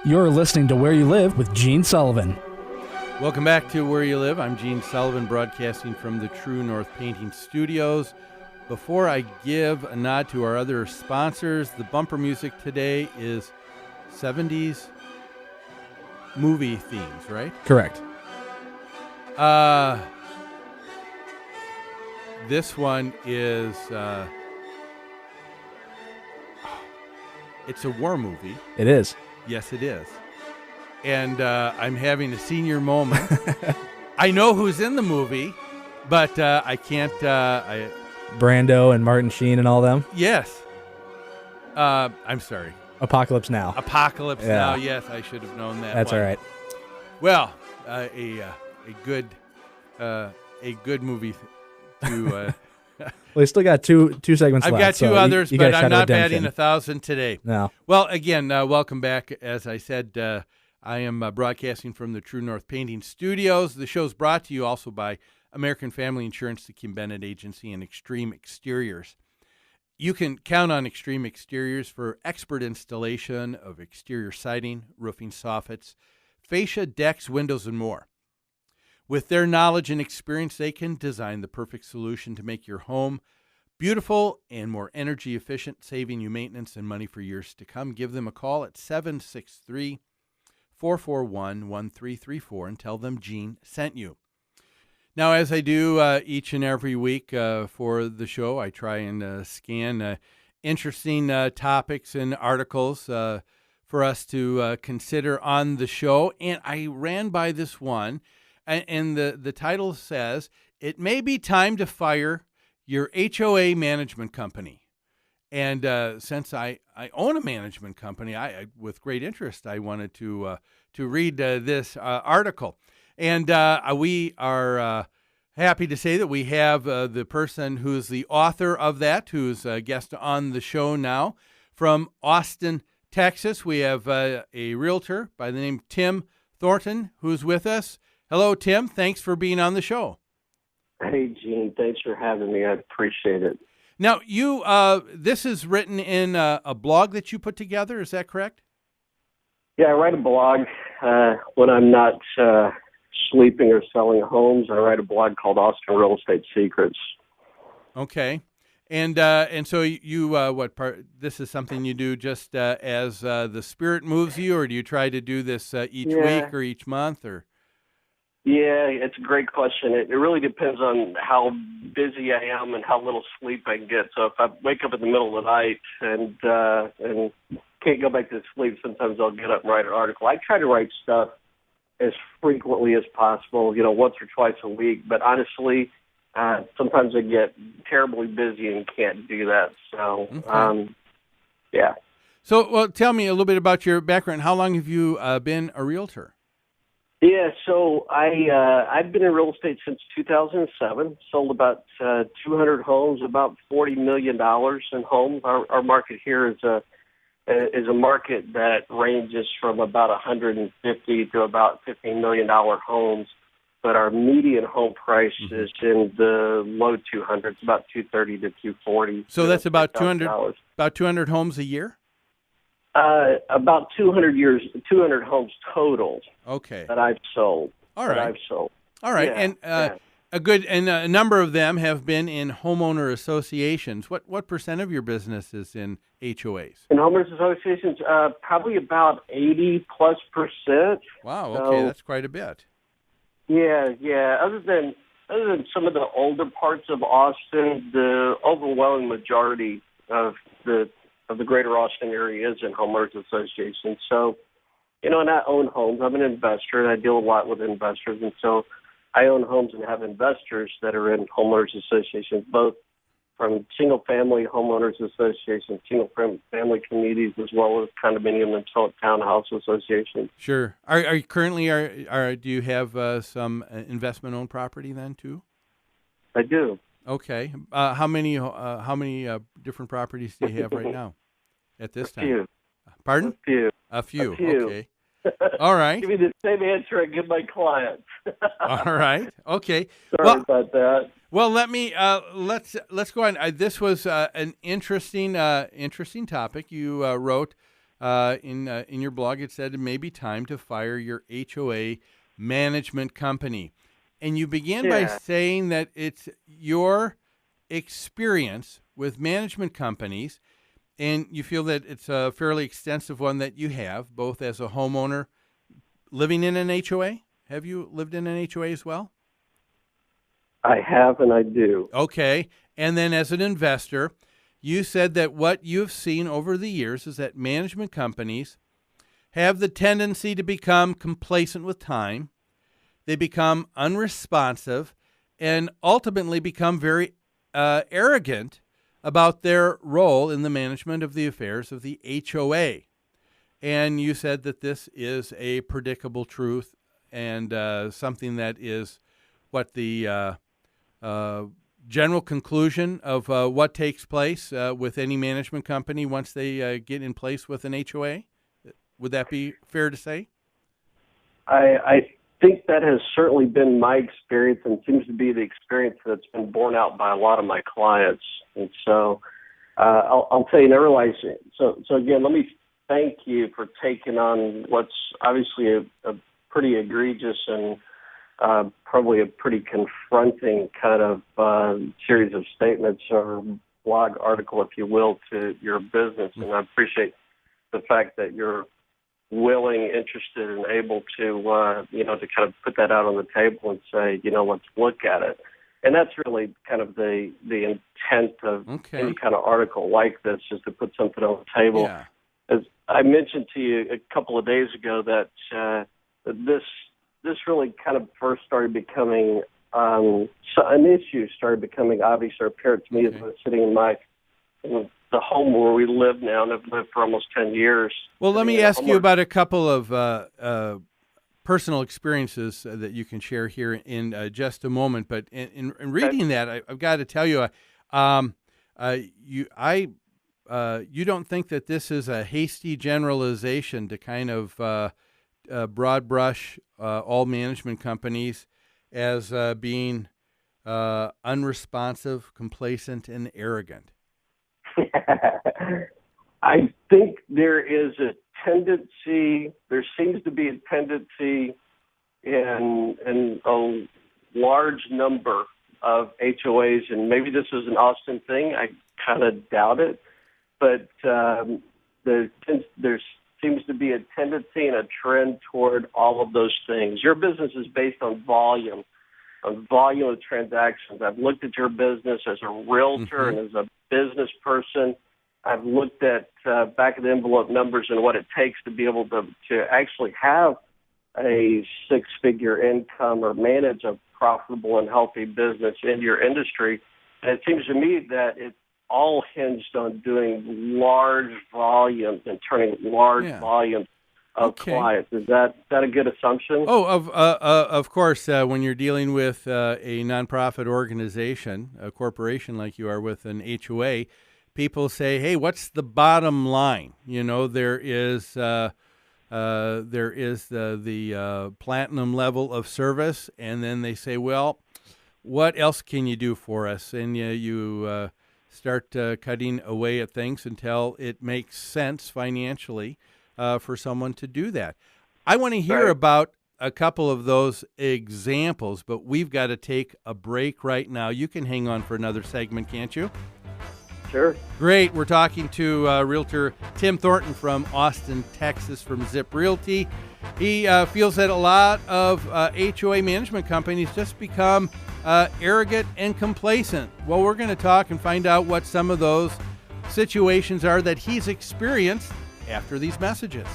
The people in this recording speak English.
You're listening to Where You Live with Gene Sullivan. Welcome back to Where You Live. I'm Gene Sullivan, broadcasting from the True North Painting Studios. Before I give a nod to our other sponsors, the bumper music today is 70s movie themes, right? Correct. This one is, it's a war movie. It is. Yes, it is. And I'm having a senior moment. I know who's in the movie, but I can't. Brando and Martin Sheen and all them. Yes. I'm sorry. Apocalypse Now. Apocalypse Now. Yes, I should have known that. That's one. all right. Well, a good movie to. Well, you still got two segments I've left. got two others, but I'm not batting 1,000 today. No. Well, again, welcome back. As I said, I am broadcasting from the True North Painting Studios. The show's brought to you also by American Family Insurance, the Kim Bennett Agency, and Extreme Exteriors. You can count on Extreme Exteriors for expert installation of exterior siding, roofing soffits, fascia, decks, windows, and more. With their knowledge and experience, they can design the perfect solution to make your home beautiful and more energy efficient, saving you maintenance and money for years to come. Give them a call at 763-441-1334 and tell them Gene sent you. Now, as I do each and every week for the show, I try and scan interesting topics and articles for us to consider on the show. And I ran by this one. And the title says, "It may be time to fire your HOA management company." And since I own a management company, I with great interest, I wanted to read this article. And we are happy to say that we have the person who's the author of that, who's a guest on the show now. From Austin, Texas, we have a realtor by the name Tim Thornton, who's with us. Hello, Tim. Thanks for being on the show. Hey, Gene. Thanks for having me. I appreciate it. Now, you this is written in a blog that you put together. Is that correct? Yeah, I write a blog when I'm not sleeping or selling homes. I write a blog called Austin Real Estate Secrets. Okay. And so you what part? This is something you do just as the spirit moves you, or do you try to do this each week or each month, or? Yeah, it's a great question. It really depends on how busy I am and how little sleep I can get. So if I wake up in the middle of the night and can't go back to sleep, sometimes I'll get up and write an article. I try to write stuff as frequently as possible, once or twice a week. But honestly, sometimes I get terribly busy and can't do that. So, yeah. So, well, tell me a little bit about your background. How long have you been a realtor? Yeah, so I've been in real estate since 2007. Sold about 200 homes, about $40 million in homes. Our market here is a market that ranges from about 150 to about $15 million homes, but our median home price is in the low 200s, about 230 to 240. So that's about 200 homes a year. About 200 homes total. Okay. That I've sold. All right. All right. Yeah, and a number of them have been in homeowner associations. What percent of your business is in HOAs? In homeowners associations, probably about 80+%. Wow. Okay, that's quite a bit. Yeah. Other than some of the older parts of Austin, the overwhelming majority of the greater Austin area is in homeowners associations. So, and I own homes. I'm an investor, and I deal a lot with investors. And so I own homes and have investors that are in homeowners associations, both from single-family homeowners associations, single-family communities, as well as condominium and townhouse associations. Sure. Are you currently, do you have some investment-owned property then, too? I do. Okay. How many different properties do you have right now at this time? A few. Pardon? A few. few. Okay. All right. Give me the same answer I give my clients. All right. Okay. Sorry about that. Well, let me let's go on. This was an interesting topic. You wrote in your blog, it said it may be time to fire your HOA management company. And you began by saying that it's your experience with management companies, and you feel that it's a fairly extensive one that you have, both as a homeowner living in an HOA. Have you lived in an HOA as well? I have, and I do. Okay. And then as an investor, you said that what you've seen over the years is that management companies have the tendency to become complacent with time. They become unresponsive and ultimately become very arrogant about their role in the management of the affairs of the HOA. And you said that this is a predictable truth and something that is what the general conclusion of what takes place with any management company once they get in place with an HOA. Would that be fair to say? I think that has certainly been my experience and seems to be the experience that's been borne out by a lot of my clients. And so I'll tell you, never realize. So again, let me thank you for taking on what's obviously a pretty egregious and probably a pretty confronting kind of series of statements or blog article, if you will, to your business. And I appreciate the fact that you're willing, interested, and able to, to kind of put that out on the table and say, let's look at it. And that's really kind of the intent of any kind of article like this, is to put something on the table. Yeah. As I mentioned to you a couple of days ago, that this really kind of first started becoming an issue started becoming obvious or apparent to me as I was sitting in the home where we live now, and I've lived for almost 10 years. Well, let me ask you about a couple of personal experiences that you can share here in just a moment. But in reading that, I've got to tell you, you don't think that this is a hasty generalization to kind of broad brush all management companies as being unresponsive, complacent, and arrogant? I think there seems to be a tendency in a large number of HOAs, and maybe this is an Austin thing, I kind of doubt it, but there seems to be a tendency and a trend toward all of those things. Your business is based on volume of transactions. I've looked at your business as a realtor and as a business person. I've looked at back of the envelope numbers and what it takes to be able to actually have a six-figure income or manage a profitable and healthy business in your industry. And it seems to me that it's all hinged on doing large volumes and turning large volumes of clients. Is that a good assumption? Oh, of course. When you're dealing with a nonprofit organization, a corporation like you are with an HOA, people say, "Hey, what's the bottom line?" There is the platinum level of service, and then they say, "Well, what else can you do for us?" And you start cutting away at things until it makes sense financially for someone to do that. I want to hear about a couple of those examples, but we've got to take a break right now. You can hang on for another segment, can't you? Sure. Great. We're talking to Realtor Tim Thornton from Austin, Texas, from Zip Realty. He feels that a lot of HOA management companies just become arrogant and complacent. Well, we're going to talk and find out what some of those situations are that he's experienced after these messages.